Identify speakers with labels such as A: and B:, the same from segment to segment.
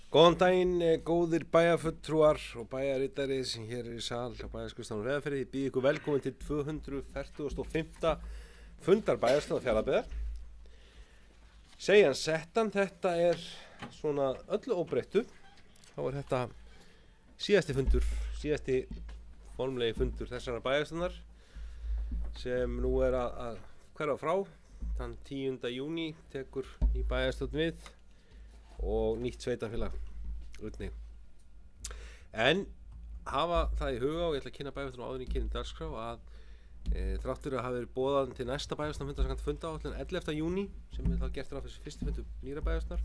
A: Góðan daginn, góðir bæjarfulltrúar og bæjarritari sem hér í sal á bæjarskrifstofunni á Reyðarfirði. Ég býð ykkur velkomin til 245. fundar bæjarstjórnar Fjarðabyggðar. Segjan settan, þetta er svona öllu óbreyttu. Þá er þetta síðasti formlegi fundur þessara bæjarstjórnar sem nú er að hverfa frá. Þann 10. júní tekur í bæjarstjórn við og nýtt sveitafélag einnig. En hafa það í huga, og ég ætla að kynna bæjarstjórn áður en ég kynni dagskrá, að þráttur að hafa verið boðað til næsta bæjarstjórnarfundar samkvæmt fundaáætlun 11. júní, sem er þá gert ráð fyrir fyrsti fundur nýra bæjarstjórnar,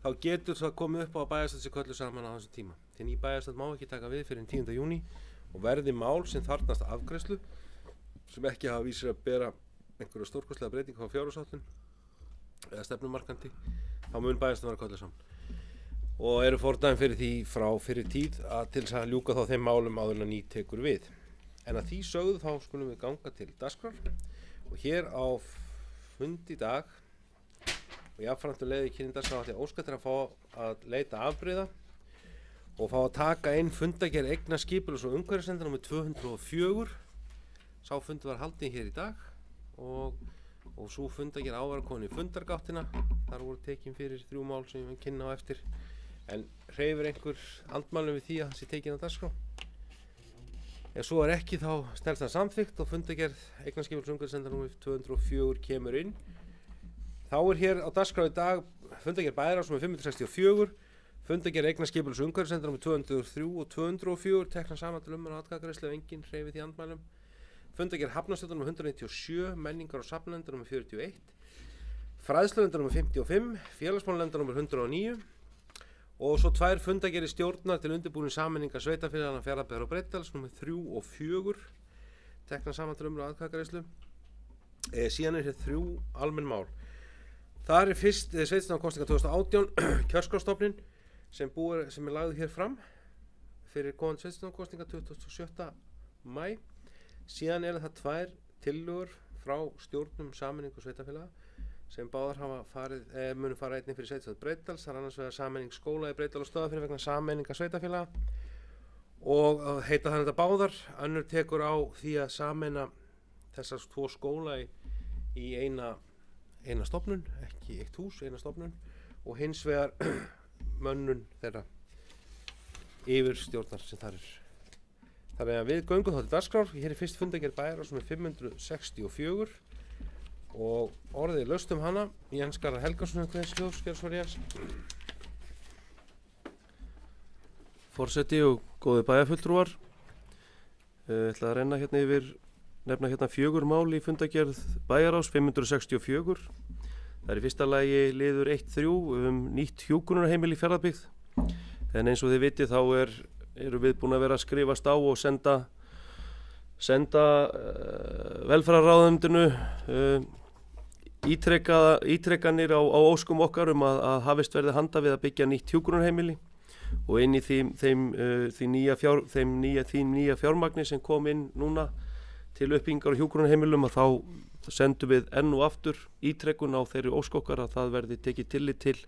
A: þá getur það komið upp á að bæjarstjórn sé kölluð saman á þessum tíma. Því ný bæjarstjórn má ekki taka við fyrir 10. júní og verði mál sem þarfnast afgreiðslu, sem ekki hafa vísir að bera einhverja stórkostlega breytingu á fjárhagsáætlun eða stefnumarkandi, þá mun bæjarstjórn vera kölluð saman. Og eru fordæmi fyrir því frá fyrir tíð að til þess að ljúka þá þeim málum áður en ný tekur við. En að því sögðu þá skulum við ganga til dagskrár, og hér á fund í dag og jafnframt leiði kynning dagskrár ætla ég óska til að fá að leita afbrigða og fá að taka inn fundargerð eignaskipulags- og umhverfisnefndar númer 204. Sá fundur var haldinn hér í dag og svo fundargerð ávar komin í fundargáttina. Þar voru tekin fyrir 3 mál sem við kynna á eftir. En hreyfir einhver andmælum við því að það sé tekin á dagskrá? Ef svo er ekki, þá stenst það samþykkt og fundargerð eignaskipulags- og umhverfisnefndar númer 204 kemur inn. Þá er hér á dagskrá í dag fundargerð bæjarráðs númer 564, fundargerð eignaskipulags- og umhverfisnefndar númer 203 og 204 teknar saman til umræðu og atkvæðagreiðslu ef enginn hreyfir því andmælum. Fundargerð hafnarstjórnar númer 197, menningar- og safnanefndar númer 41, fræðslunefndar númer 55, félagsmálanefndar númer 109 og svo 2 fundargerðir stjórnar til undirbúnings sameiningar sveitarfélaganna Fjarðabyggðar og Breiðdals númer 3 og 4 teknar saman til umræðu og atkvæðagreiðslu. Síðan er hér 3 almenn mál. Það er fyrst sveitarstjórnarkosningar 2018 kjörskrárstofnun sem er lagður hér fram fyrir komandi sveitarstjórnarkosningar 27. maí. Síðan eru það 2 tillögur frá stjórnum sameiningu sveitarfélaga sem báðar munu fara einnig fyrir sveitarstjórn Breiðdals. Það er annars vegar sameining skóla í Breiðdal og Stöðvarfirði vegna sameininga sveitarfélaga og heita þannig þetta báðar. Önnur tekur á því að sameina þessar 2 skóla í eina stofnun, ekki eitt hús, eina stofnun, og hins vegar mönnun þeirra yfirstjórnar sem þar er. Þannig að við göngum þá til dagskrár. Hér er fyrst fundargerð bæjarráðs númer 564 og orðið laust hana. Jens Garðar Helgason, Jens.
B: Forseti og góði bæjarfulltrúar. Ætla að reyna nefna hérna 4 mál í fundargerð bæjarráðs 564. Það er í fyrsta lagi liður 1.3 nýtt hjúkrunarheimili í Fjarðabyggð. En eins og þið vitið þá eru við búin að vera að skrifast á og senda velferðarráðuneytinu ítrekanir á óskum okkar að hafist verði handa við að byggja nýtt hjúkrunarheimili, og inn í því nýja fjármagni sem kom inn núna til uppbyggingar á hjúkrunarheimilum, að þá sendum við enn og aftur ítrekun á þeirri ósk okkar að það verði tekið tillit til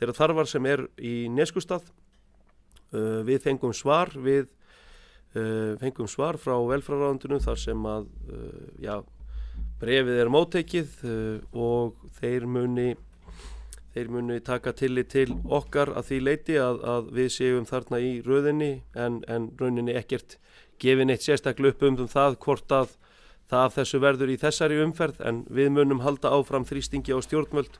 B: þeirra þarfar sem er í Neskustað. Við fengum svar frá velferðarráðuneytinu þar sem að bréfið er móttekið og þeir muni taka tillit til okkar að því leiti að við séum þarna í röðinni en rauninni ekkert gefin eitt sérstaklega upp það hvort að það af þessu verður í þessari umferð, en við munum halda áfram þrýstingi á stjórnvöld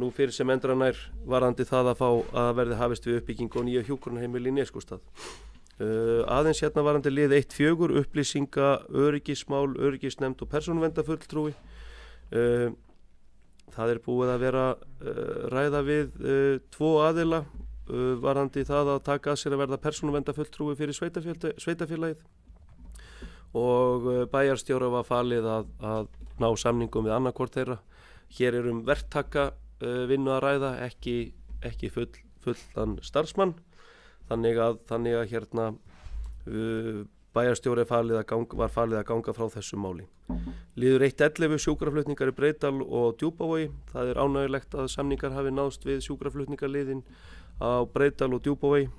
B: nú fyrir sem endranær varðandi það að fá að verði hafist við uppbyggingu og nýja hjúkrunarheimili í Neskustað. Aðeins hérna varðandi lið 1.4 upplýsinga, öryggismál, öryggisnefnd og persónuverndar-fulltrúi. Það er búið að vera ræða við 2 aðila varðandi það að taka að sér að verða persónuverndar-fulltrúi fyrir sveitarfélagið, og bæjarstjóra var falið að ná samningum við annarkvort þeirra. Hér er verktaka vinnu að ræða, ekki fullan starfsmann, þannig að hérna bæjarstjóri var falið að ganga frá þessu máli. Liður 1.11 sjúkraflutningar í Breiðdal og Djúpavogi. Það er ánægjulegt að samningar hafi náðst við sjúkraflutningarliðin á Breiðdal og Djúpavegi.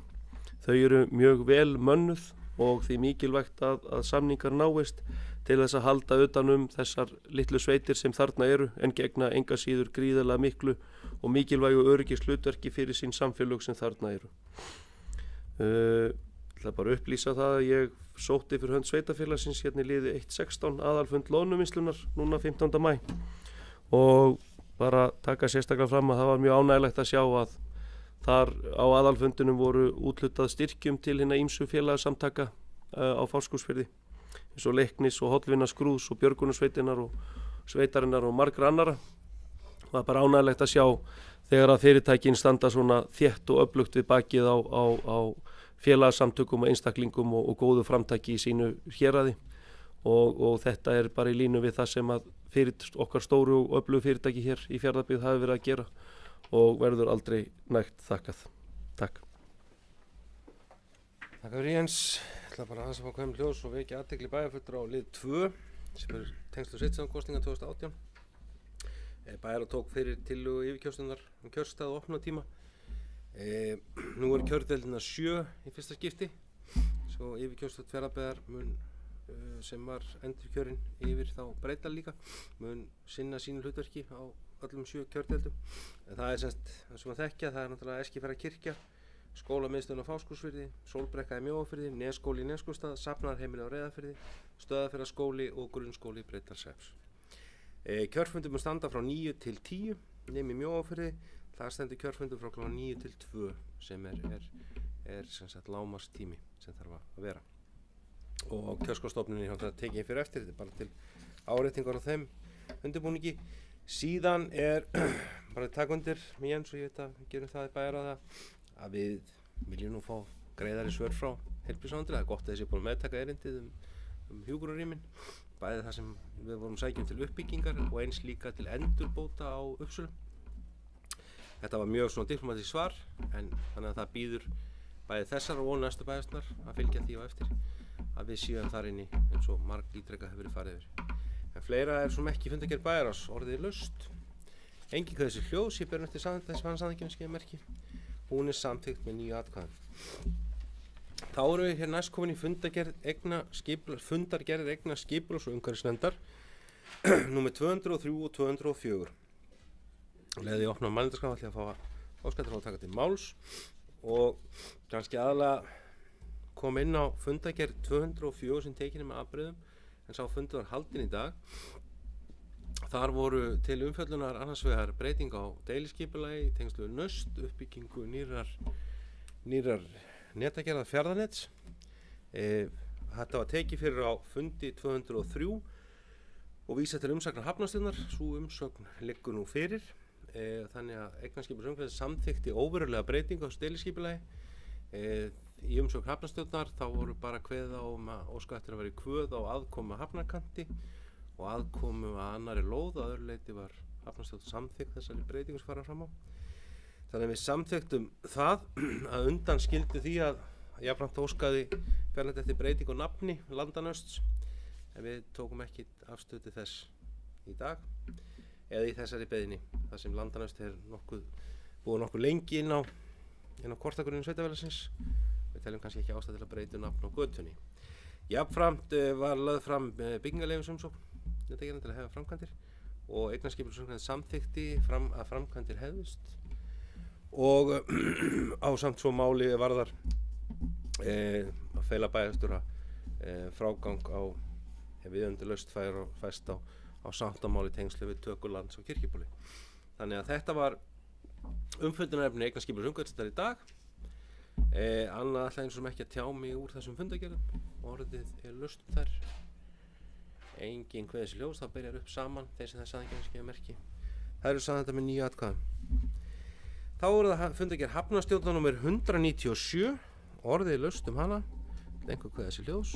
B: Þau eru mjög vel mönnuð og því mikilvægt að samningar náist til þess að halda utan þessar litlu sveitir sem þarna eru en gegna enga síður gríðarlega miklu og mikilvægu öryggishlutverki fyrir sín samfélög sem þarna eru. Ég ætla bara að upplýsa það að ég sótti fyrir hönd sveitafélagsins hérna í liði 1.16 aðalfund Loðnuvinnslunnar núna 15. maí og bara taka sérstaklega fram að það var mjög ánægilegt að sjá að þar á aðalfundunum voru úthlutað styrkjum til hinna ýmsu félagasamtaka á Fáskrúðsfirði eins og Leiknis og Hollvinna Skrúðs og Björgunarsveitinnar og sveitarinnar og margra annara. Það er bara ánægilegt að sjá þegar að fyrirtækin standa svona þétt og öflugt við bakið á félagasamtökum og einstaklingum og góðu framtaki í sínu héraði og þetta er bara í línu við það sem að okkar stóru og öflugu fyrirtæki hér í Fjarðabyggð hafi verið að gera og verður aldrei nægt þakkað. Takk.
A: Takk fyrir Jens. Ég ætla bara aðeins að fá kveðum hljós og vekja athygli bæjarfulltrúa á lið 2 sem er tengslu sveitarstjórnarkosninga 2018. Bæjar tók fyrir tillögu yfirkjörstjórnar kjörstað og opnunartíma. Nú er kjördeildina 7 í fyrsta skipti, svo yfirkjörstjórn Fjarðabyggðar sem var endurkjörinn yfir þá Breiðdal líka mun sinna sínu hlutverki á öllum 7 kjördeildum. En það er semst, eins og maður þekkja, það er náttúrulega Eskifjarðarkirkja, skólamiðstöðin á Fáskrúðsfirði, Sólbrekka í Mjóafirði, Nesskóli í Neskaupstað, Safnaðarheimili á Reyðarfirði, Stöðvarfjarðarskóli og Grunnskóli í Breiðdalshrepps. Kjörfundur mun standa frá 9 til 10 nema í Mjóafirði. Það stendur kjörfundur frá kl. 9 til 2 sem er sem sagt lágmarkstími sem þarf að vera. Og kjörskrárstofnunin er tekin fyrir eftir, þetta er bara til áréttingar á þeim undirbúningi. Síðan er bara að taka undir með Jens og ég veit að við gerum það í bæjarráði að við viljum nú fá greiðari svör frá heilbrigðisráðuneytinu. Það er gott að þessi búin að meðtaka erindið hjúkrunarrýmin, bæði það sem við vorum sækjum til uppbyggingar og eins líka til endurbóta á Uppsölum. Þetta var mjög svona diplomatískt svar en þannig að það býður bæði þessar og næstu bæjarstjórnar að fylgja því á eftir að við séum þar inni eins og margítrekað hefur verið farið yfir. En fleira er sem ekki fundargerð bæjarráðs, orðið er laust. Engin hvað þessi hljós, ég ber eftir þessi fannsamþykkjum skeiðmerki. Hún er samþykkt með 9 atkvæðum. Þá erum við hér næst komin í fundargerð eigna skipulags- og umhverfisnefndar númer 203 og 204. Leði ég opna mælendaskrá ætla ég að fá áskættur á að taka til máls og kannski aðalega kom inn á fundargerð 204 sem tekinni með afbrigðum en sá fundur var haldinn í dag. Þar voru til umfjöllunar annars vegar breyting á deiliskipulagi í tengslu við Naust, uppbyggingu nýrrar netagerðar Fjarðanets. Þetta var tekið fyrir á fundi 203 og vísað til umsagnar Hafnarstjórnar. Sú umsögn liggur nú fyrir. Þannig að eignarskipulagsumhverfis samþykkti óverulega breytingu á deiliskipulagi. Í umsögn Hafnarstjórnar þá voru bara kveðið á að óska eftir að vera kvöð á aðkomu að hafnarkanti og aðkomu að annarri lóð. Að öðru leyti var Hafnarstjórn samþykkt þessari breytingu sem fara fram á. Þannig að við samþykktum það að undan skildi því að jafnframt óskaði Fjarðanet eftir breytingu á nafni Landanausts en við tókum ekki afstöðu til þess í dag eða í þessari beiðni þar sem Landanaust er búið nokkuð lengi inn á kortagrunni sveitafélagsins. Við teljum kannski ekki ástæðu til að breyta nafn á götunni. Jafnframt var lögð fram byggingarleyfisumsókn til að hefja framkvæmdir og eignarskipulagsumhverfis samþykkti að framkvæmdir hefðust og ásamt svo máli varðar að fela bæjarstjóra frágang á viðeigandi lausn fæst á sáttamáli tengslu við töku lands og kirkjubóli. Þannig að þetta var umfjöllunarefni eignarskipulagsumhverfisnefndar í dag. Annað ætla eins og ekki að tjá mig úr þessum fundargerðum. Orðið er laust þær. Engin kveðið sér ljós, það byrjar upp saman þeir sem það saðingjörn skeiða merki. Það eru saðan þetta með 9 atkvæðum. Þá er það fundargerð Hafnarstjórnar númer 197. Orðið er laust hana. Einhver kveðið sér ljós.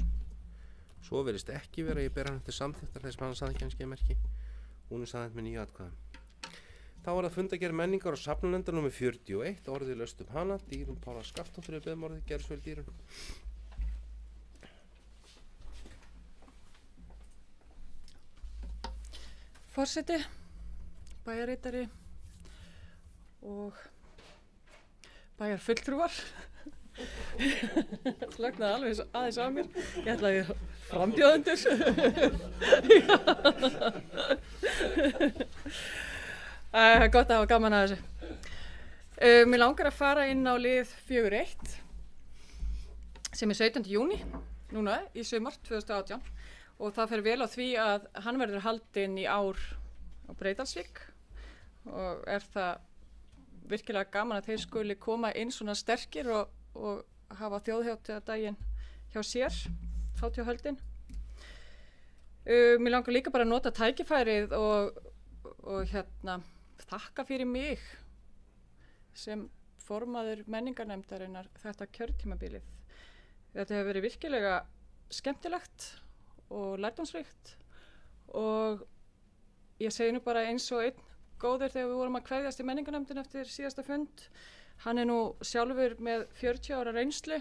A: Svo verðist ekki vera ég ber hann eftir samþykktar þess að hann saðingjörn skeiða merki. Hún er saðan með 9 atkvæðum. Þá er það fundargerð menningar og safnanefndar númer 41. Orðið er laust hana. Dýrun Pála Skaftóttur er beðum orðið, Gerðsvel Dýrun.
C: Forseti, bæjarritari og bæjar fulltrúar. Slögnaði alveg aðeins á mér. Ég ætlaði frambjóðendur. Gott að hafa gaman að þessu. Mér langar að fara inn á lið 4-1 sem er 17. júní, núna í sumar 2018 og það fer vel á því að hann verður haldinn í ár á Breiðdalsvík og er það virkilega gaman að þeir skuli koma inn svona sterkir og hafa þjóðhátíðardaginn hjá sér, hátíðahöldin. Mér langar líka bara að nota tækifærið og þakka fyrir mig sem formaður menningarnefndarinnar þetta kjörtímabilið. Þetta hefur verið virkilega skemmtilegt og lærdómsríkt og ég segi nú bara eins og einn góður þegar við vorum að kveðjast í menningarnefndin eftir síðasta fund. Hann er nú sjálfur með 40 ára reynslu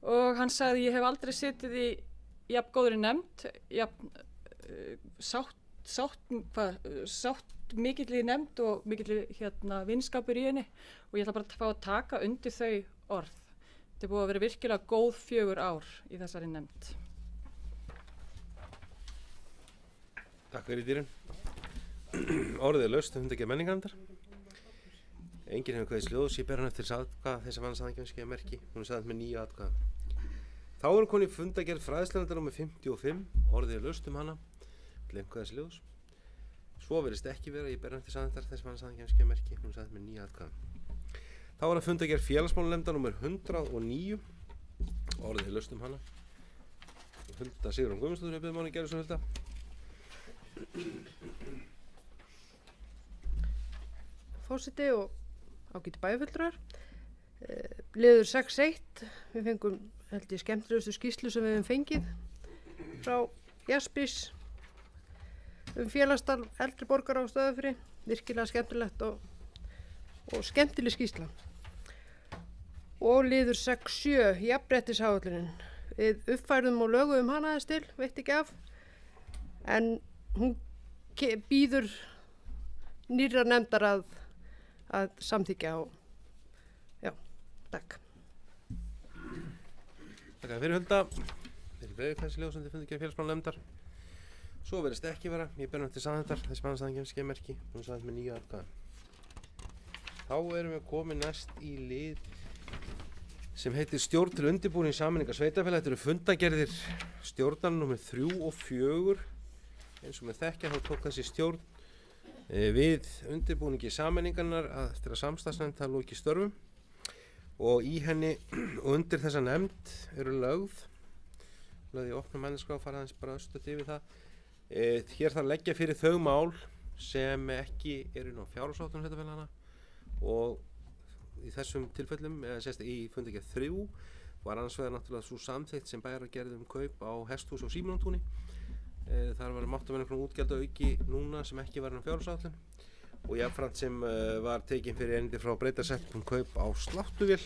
C: og hann sagði ég hef aldrei setið í jafn góðri nefnd, jafn sátt mikill í nefnd og mikill vinskapur í henni og ég ætla bara að fá að taka undir þau orð. Þetta er búið að vera virkilega góð 4 ár í þessari nefnd.
A: Takk fyrir dýrin. Orðið er laust, fundargerð menningarnefndar. Enginn hefur kveðið sljóðs, ég ber hann eftir atkvæða þess að mann saðan merki. Hún er saðan með 9 atkvæða. Þá er hún konið fundargerð fræðslunefndar nr. 55, orðið er laust hana, kveðið sljóðs. Svo verðist ekki vera, ég ber hann eftir saðan þess að mann saðan merki. Hún er saðan með 9 atkvæða. Þá er það fundargerð félagsmálanefndar nr. 109, orðið er laust hana. Hulda Sigrún Guðmundsdóttir er biðmanni gerði svo Hulda.
D: Forseti og ágæti bæjarfulltrúar. Liður 6.1, við fengum held ég skemmtilegustu skýrslu sem við hefum fengið frá Jaspis félagsstarf eldri borgara á Stöðvarfirði, virkilega skemmtilegt og skemmtileg skýrsla. Og liður 6.7, jafnréttisáætlunin. Við uppfærðum og lögum hana aðeins til, veit ekki af, en hún býður nýrra nefndar að samþykkja og já, takk.
A: Takk fyrir Hulda. Fyrir breiðkvæðsljóð sem þið fundið ekki félagsmálanefndar. Svo verðist ekki vera, ég ber hann til saðhendar, þessi mannsaðan kemur skemmerki, hún saðend með 9 atkvæða. Þá erum við komið næst í lið sem heitir stjórn til undirbúning sameiningar sveitarfélaga. Þetta eru fundargerðir stjórnar nr. 3 og 4. Eins og með þekkja þá tók þessi stjórn við undirbúningi sameiningarnar eftir að samstarfsnefnd hafi lokið störfum og í henni og undir þessa nefnd eru lögð í opna mælaskrá og fara aðeins bara östuð yfir það. Hér þarf að leggja fyrir þau mál sem ekki eru inn á fjárhagsáætlun sveitarfélaganna og í þessum tilfellum, eða sérst í fundargerð 3 var annars vegar náttúrulega svo samþykkt sem bæjargerð kaup á hesthús og Símonartúni. Þar var máttamann útgjalda auki núna sem ekki var inn á fjárhagsáætlun og jafnframt sem var tekin fyrir einindi frá Breiðdalsvík kaup á sláttuvél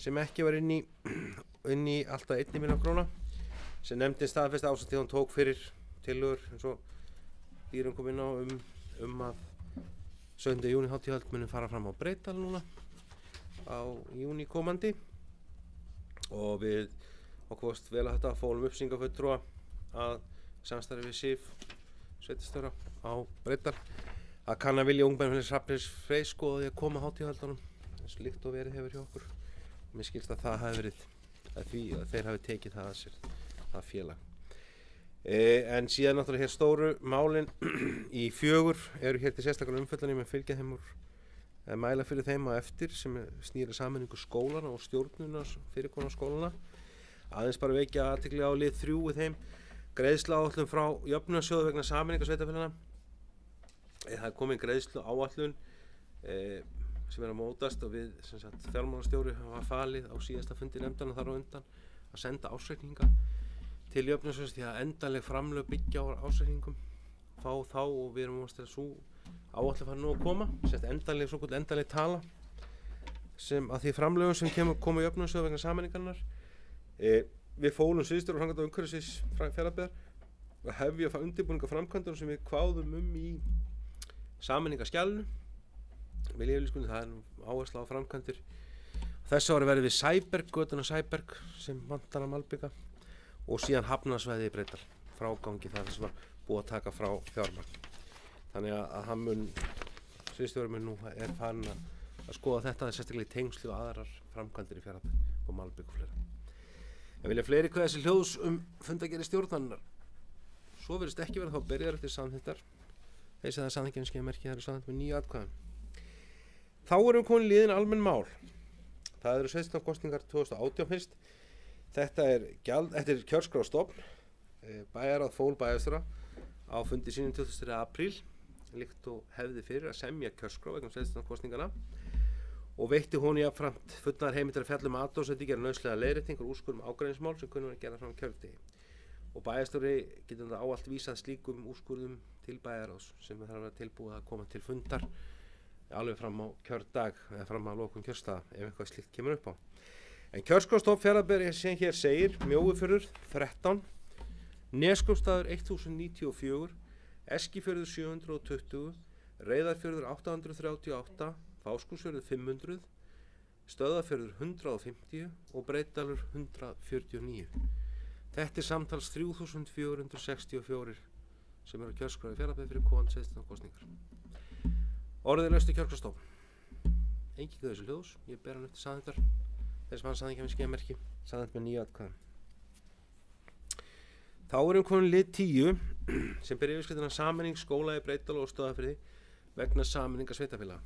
A: sem ekki var inn í alltaf 1 milljón króna sem nefndin staðfesti ásamt því hún tók fyrir tillögur eins og dýrum kom inn á að 17. júní hátíðahöld munum fara fram á Breiðdal núna á júní komandi og við okkur varst vel að þetta fólum uppsýningafulltrúa að samstarfi við SIF sveitarstjóra á Breiðdal að kanna vilja ungmennafélags Hrafnists Freys skoða því að koma hátíðahöldunum eins og líkt og verið hefur hjá okkur og mér skilst að það hafi verið að því að þeir hafi tekið það að sér það félag. En síðan náttúrulega hér stóru málin í 4 eru hér til sérstaklega umfjöllunum með fylgja þeim úr mæla fyrir þeim á eftir sem snýra sameiningu skólana og stjórnunar fyrirkonar skólana. Aðeins bara vekja athygli á lið 3 við þeim greiðsluáætlun frá jöfnunarsjóði vegna sameiningar sveitarfélaganna. Það er komin greiðsluáætlun sem er að mótast og við fjármálastjóri hafa falið á síðasta fundi nefndanna þar á undan að senda ársreikninga til jöfnunarsjóðs því að endanleg framlög byggja á ársreikningum fá þá og við erum að svo áætlun fara nú að koma endanleg tala sem að því framlögum sem koma jöfnunarsjóð vegna sameiningarnar. Við fólum sviðstjóra og framkvæmda umhverfisins fjárhagsáætlunar að hefja undirbúning af framkvæmdunum sem við kváðum í sameiningarskjalinu viljayfirlýsingunni, það er nú áhersla á framkvæmdir. Þessu ári verði við Sæberg, götuna Sæberg sem vantar að malbika og síðan hafnarsvæði í Breiðdal, frágangi það sem var búið að taka frá fjármagn. Þannig að hann mun, sviðsstjóri mun nú er farin að skoða þetta, það er sérstaklega í tengslu og aðrar framkvæmdir í Fjarðabyggð og malbik og fleira. En vilja fleiri kveða sér hljóðs fundargerðir stjórnarinnar. Svo virðist ekki vera þá byrjar eftir samþykktar. Þeir segja að samþykkjarnir skilja merki það eru samþykkt með 9 atkvæðum. Þá erum komin liðin almenn mál. Það eru sveitarstjórnarkosningar 2018 fyrst. Þetta er kjörskrárstofn. Bæjarráð fól bæjarstjóra á fundi sínum 20. apríl, líkt og hefði fyrir að semja kjörskrá vegna sveitarstjórnarkosningana og veitti hún jafnframt fullnaðar heimildir að fjalla athugasemdir gera nauðsynlega leiðréttingar og úrskurðum ágreiningsmál sem kunnu að gera fram kjördegi. Og bæjarstjóri getur það ávallt vísað slíkum úrskurðum til bæjarráðs sem þarf að vera tilbúið að koma til fundar alveg fram á kjördag eða fram á lokum kjörstaða ef eitthvað slíkt kemur upp á. En kjörskrárstofn Fjarðabyggðar sem hér segir: Mjóifjörður 13, Neskaupstaður 1094, Eskifjörður 720, Reyðarfjörður 838, Fáskrúðsfjörður 500, Stöðvarfjörður 150 og Breiðdalur 149. Þetta er samtals 3464 sem eru kjörskrá í Fjarðabyggð fyrir komandi sveitarstjórnarkosningar. Orðið laustu kjörskrárstofn. Engin kveður þessu hljóðs, ég ber hann upp til samþykktar. Þess mann samþykkja með skeiðmerki, samþykkt með 9 atkvæðum. Þá erum komin lið 10 sem ber yfirskriftina sameining skóla í Breiðdal og Stöðvarfirði vegna sameiningar sveitarfélaga.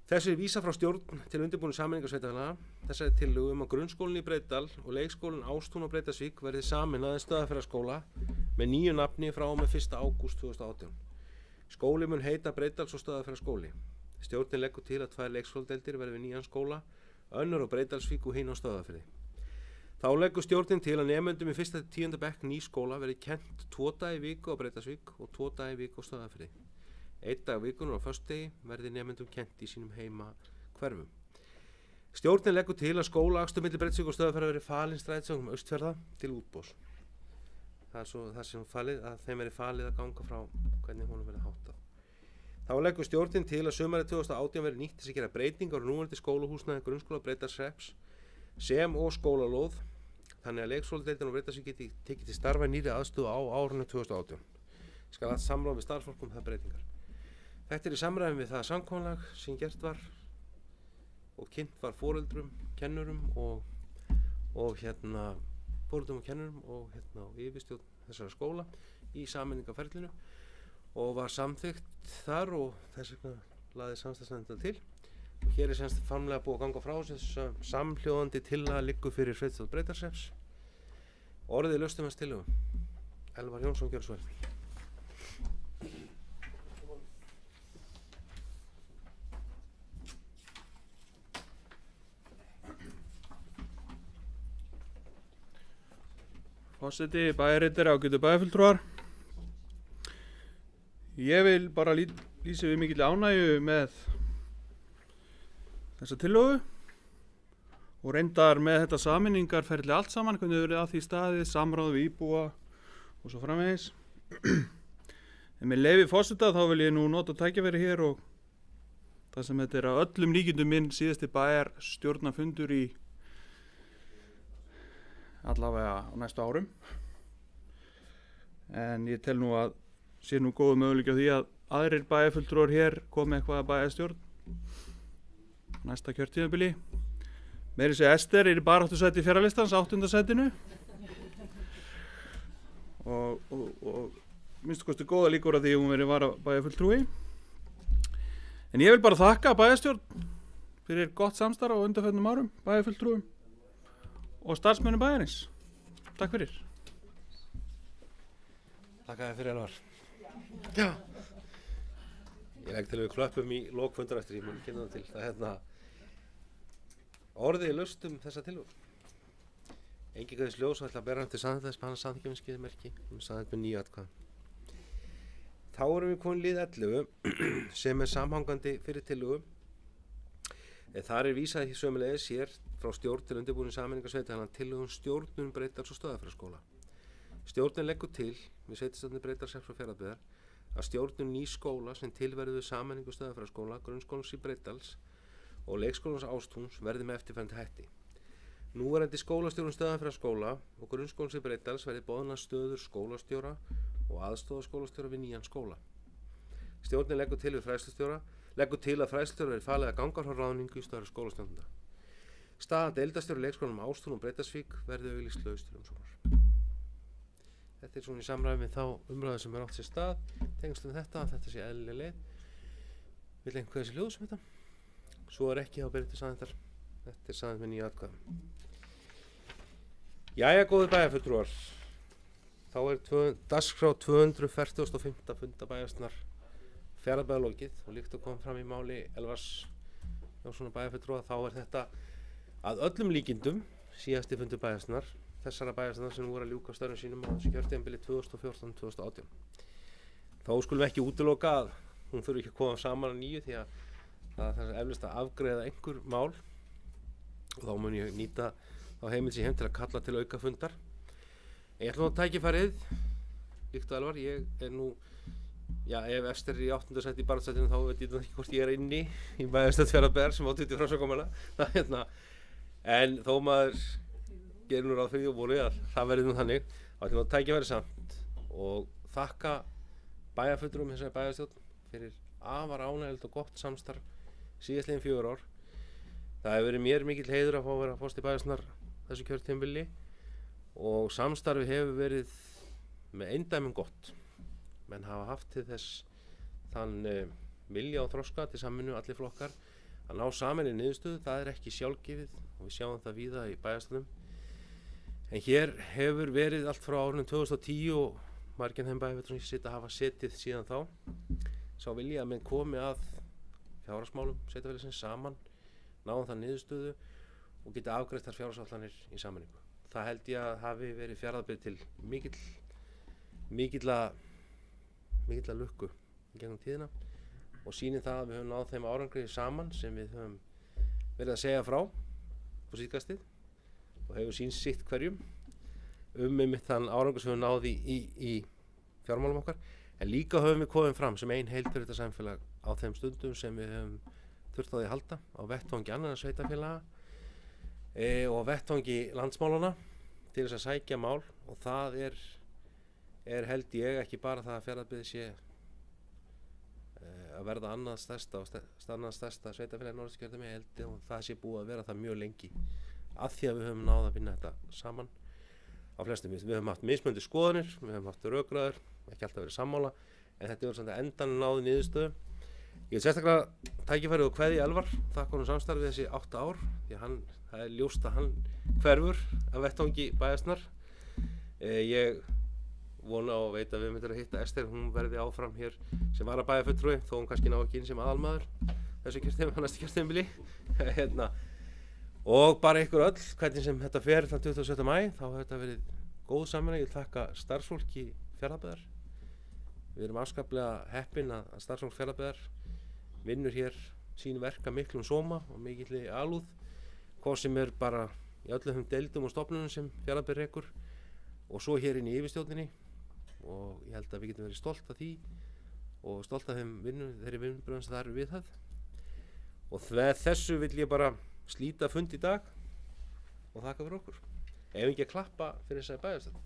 A: Þessu er vísað frá stjórn til undirbúning sameiningar sveitarfélaga. Þessari tillögu að grunnskólinn í Breiðdal og leikskólinn Ástún og Breiðdalsvík verði sameinað í Stöðvarfjarðarskóla með nýju nafni frá og með 1. ágúst 2018. Skóli mun heita Breiðdals- og Stöðvarfjarðarskóli. Stjórnin leggur til að 2 leikskóladeildir verði við nýjan skóla, önnur á Breiðdalsvík og hin á Stöðvarfirði. Þá leggur stjórnin til að nemendum í 1. til 10. bekk ný skóla verði kennt 2 daga í viku á Breiðdalsvík og 2 daga í viku á Stöðvarfirði. 1 dag vikunar á föstudegi verði nemendum kennt í sínum heima hverfum. Stjórnin leggur til að skólaakstur milli Breiðdalsvík og Stöðvarfjarðar verði falin strætisvögnum Austfjarða til útboðs. Það er svo það sem falið að þeim verði falið að ganga frá hvernig honum verði háttað. Þá leggur stjórnin til að sumarið 2018 verði nýtt til að gera breytingar á núverandi skólahúsnæði grunnskóla Breiðdalshrepps sem og skólalóð, þannig að leikskóladeildin og Breiðdalsvík geti tekið til starfa í nýrri aðstöðu á árinu 2018. Skal allt samráð við starfsfólk það breytingar. Þetta er í samræmi við það samkomulag sem gert var og kynnt var foreldrum, kennurum og yfirstjórn þessara skóla í sameiningarferlinu og var samþykkt þar og þess vegna laði samstarfsnefndin til. Og hér er semst formlega búið að ganga frá þess samhljóðandi tillaga liggur fyrir sveitarstjórn Breiðdalshrepps. Orðið laust hans tillögu. Elvar Jónsson, gjörðu svo vel.
E: Forseti, bæjarritari, ágætu bæjarfulltrúar. Ég vil bara lýsa við mikill ánægju með þessa tillögu og reyndar með þetta sameiningarferli allt saman, hvernig þau verið að því staðið, samráð við íbúa og svo framvegis. En með leyfi forseta þá vil ég nú nota tækifæri hér og það sem þetta er að öllum líkindum minn síðasti bæjarstjórnarfundur í allavega á næstu árum. En ég tel nú að sé nú góðu möguleiki á því að aðrir bæjarfulltrúar hér komi eitthvað að bæjarstjórn næsta kjörtímabili. Meira að segja Ester er í baráttusæti Fjarðalistans, 8. sætinu. Og minnstu kosti góða líkur að því hún verið bæjarfulltrúi. En ég vil bara þakka bæjarstjórn fyrir gott samstarf á undanförnum árum, bæjarfulltrúum og starfsmönnum bæjarins. Takk fyrir.
A: Takk að þið fyrir, Elvar. Já. Ég legg til að við klöppum í lokfundar eftir, ég mun kynna það til. Það orðið laust þessa tillögu. Engin gæðis ljós og ætla að bera hann til samþættis, hann samþykkja með skeiðmerki, hann samþykkt með 9 atkvæðum. Þá erum við komin lið 11 sem er samhangandi fyrir tillögu. Þar er vísað sömulegis hér frá stjórn til undirbúning sameiningar sveitarfélaga tillögum stjórnun Breiðdals- og Stöðvarfjarðarskóla. Stjórnin leggur til við sveitarstjórnir Breiðdalshrepps og Fjarðabyggðar að stjórnun nýs skóla sem tilverðu sameiningu Stöðvarfræðaskóla, grunnskólans í Breiðdals og leikskólans Ástúns verði með eftirfarandi hætti. Núverandi skólastjórun Stöðvarfræðaskóla og grunnskólans í Breiðdals verði boðnar stöður skólastjóra og aðstoðarskólastjóra við nýjan skóla. Stjórnin leggur til að fræðslustjóra verði falið að ganga frá ráðningu í stöður skólastjórnenda. Staða deildastjóra í leikskólanum Ástún og Breiðdalsvík verði auglýst laus til umsóknar. Þetta svona í samræmi með þá umræðu sem átt sér stað, tengslum þetta sé eðlileg leið. Vill einhver þessi hljóð sem þetta? Svo ekki þá byrjum til saðindar. Þetta saðind með nýja atkvæðum. Jæja, góðir bæjarfulltrúar. Þá dagskrá 245. funda bæjarstjórnar Fjarðabyggðar lokið og líkt að koma fram í máli Elvars Jónssonar bæjarfulltrúa, þá þetta að öllum líkindum síðasti fundur bæjarstjórnar, þessara bæjarstjórnar sem voru að ljúka störfum sínum á þessu kjörtímabili 2014-2018. Þó skulum við ekki útiloka að hún þurfi ekki að koma saman að nýju því að það er eflaust að afgreiða einhver mál og þá mun ég nýta þá heimild sem heim til að kalla til aukafundar. Ég ætla nú að tækifærið, líkt og Elvar, ég nú, ef efst í 8. sæti í baráttusætinu þá veit ég ekki hvort ég inni í bæjarstjórn Fjarðabyggðar sem átti til framsóknarmanna. En þó maður gerir nú ráð fyrir því og voru að það verði nú þannig, þá ætlum við að tækifærið samt og þakka bæjarfulltrúum þessari bæjarstjórn fyrir afar ánægjulegt og gott samstarf síðastliðin 4 ár. Það hefur verið mér mikill heiður að fá að vera forseti bæjarstjórnar þessu kjörtímabili og samstarfi hefur verið með eindæmum gott. Menn hafa haft til þess þann vilja og þroska til samvinnu allir flokkar að ná saman í niðurstöðu. Það er ekki sjálfgefið og við sjáum það víða í bæjarstjórnum. En hér hefur verið allt frá árunum 2010 og margir þeim bæjarfulltrúum sem hafa setið síðan þá. Sá vilja að menn komi að fjárhagsmálum sveitarfélagsins saman, náum það niðurstöðu og geta afgreitt þær fjárhagsáætlanir í sameiningu. Það held ég að hafi verið Fjarðabyggð til mikilla lukku í gegnum tíðina og sýnir það að við höfum náð þeim árangri saman sem við höfum verið að segja frá á síðkastið og hefur sýnst sitt hverjum einmitt þann árangur sem við höfum náð í fjármálum okkar, en líka höfum við komið fram sem ein heildur þetta samfélag á þeim stundum sem við höfum þurft á því að halda á vettvangi annarra sveitarfélaga og vettvangi landsmálana til þess að sækja mál og það er held ég ekki bara það að Fjarðabyggð sé að verða annað stærsta sveitarfélagi í Norðurskjördæmi, held ég og það sé búið að vera það mjög lengi af því að við höfum náð að vinna þetta saman á flestum. Við höfum haft mismunandi skoðanir, við höfum haft rökræður, ekki alltaf verið sammála, en þetta er samt að endan náði niðurstöðu. Ég vil sérstaklega tækifærið og kveðja Elvar, þakka honum samstarfið þessi 8 ár, því að það er ljóst að hann hverfur af vettvangi bæjarstjórnar. Ég vona og veit að við myndum að hitta Ester, hún verði áfram hér sem varabæjarfulltrúi, þó hún kannski ná ekki inn sem aðalmaður þessu næsta kjörtímabili. Og bara ykkur öll, hvernig sem þetta fer þann 27. maí, þá hefur þetta verið góð samvinna. Ég vil þakka starfsfólki Fjarðabyggðar. Við erum afskaplega heppin að starfsfólk Fjarðabyggðar vinnur hér sín verka miklum sóma og mikilli alúð, hvað sem er bara í öllum deildum og stofnunum sem Fjarðabyggð rekur og svo hér inn í yfirstjórninni, og ég held að við getum verið stolt af því og stolt af þeirri vinnubrögðum sem það eru við það. Og þessu vil ég bara slíta fund í dag og þakka fyrir okkur. Ef ekki að klappa fyrir þessari bæjarstjórn.